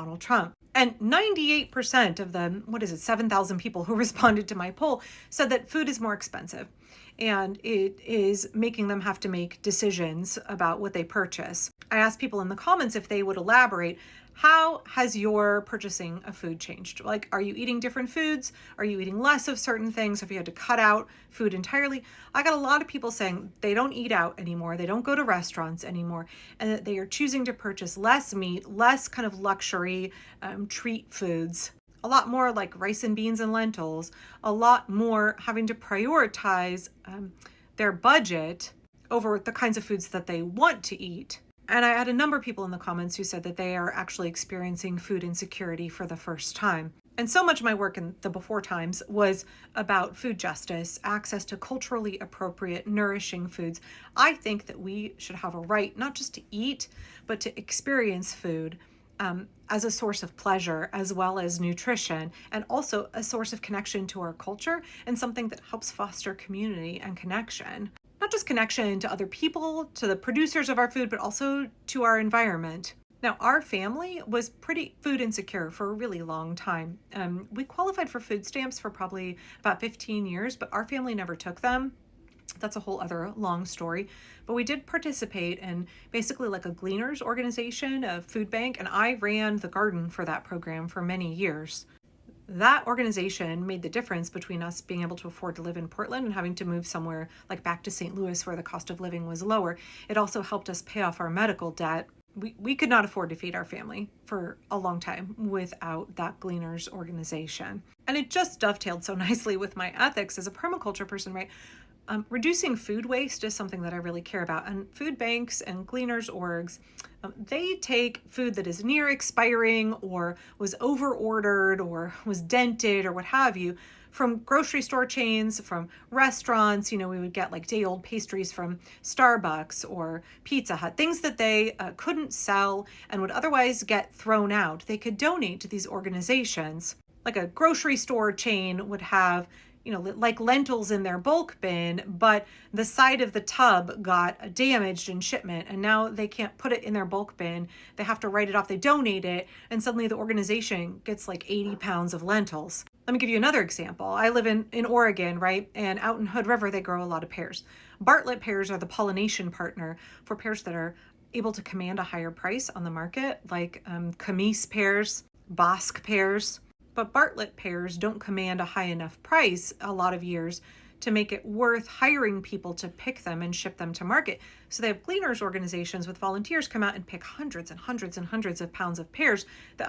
Donald Trump. And 98% of the, 7,000 people who responded to my poll said that food is more expensive and it is making them have to make decisions about what they purchase. I asked people in the comments if they would elaborate. How has your purchasing of food changed? Like, are you eating different foods? Are you eating less of certain things? Have you had to cut out food entirely? I got a lot of people saying they don't eat out anymore. They don't go to restaurants anymore, and that they are choosing to purchase less meat, less kind of luxury treat foods, a lot more like rice and beans and lentils, a lot more having to prioritize their budget over the kinds of foods that they want to eat. And I had a number of people in the comments who said that they are actually experiencing food insecurity for the first time. And so much of my work in the before times was about food justice, access to culturally appropriate, nourishing foods. I think that we should have a right not just to eat, but to experience food as a source of pleasure as well as nutrition, and also a source of connection to our culture and something that helps foster community and connection. Not just connection to other people, to the producers of our food, but also to our environment. Now, our family was pretty food insecure for a really long time. We qualified for food stamps for probably about 15 years, but our family never took them. That's a whole other long story. But we did participate in basically like a gleaners organization, a food bank, and I ran the garden for that program for many years. That organization made the difference between us being able to afford to live in Portland and having to move somewhere like back to St. Louis where the cost of living was lower. It also helped us pay off our medical debt. We could not afford to feed our family for a long time without that Gleaners organization. And it just dovetailed so nicely with my ethics as a permaculture person, right? Reducing food waste is something that I really care about. And food banks and Gleaners orgs, they take food that is near expiring or was over-ordered or was dented or what have you from grocery store chains, from restaurants. We would get like day-old pastries from Starbucks or Pizza Hut, things that they couldn't sell and would otherwise get thrown out. They could donate to these organizations. Like a grocery store chain would have like lentils in their bulk bin, but the side of the tub got damaged in shipment and now they can't put it in their bulk bin. They have to write it off. They donate it, and suddenly the organization gets like 80 pounds of lentils. Let me give you another example. I live in Oregon, right? And out in Hood River, they grow a lot of pears. Bartlett pears are the pollination partner for pears that are able to command a higher price on the market, like Camise pears, Bosc pears. But Bartlett pears don't command a high enough price a lot of years to make it worth hiring people to pick them and ship them to market. So they have gleaners organizations with volunteers come out and pick hundreds and hundreds and hundreds of pounds of pears that other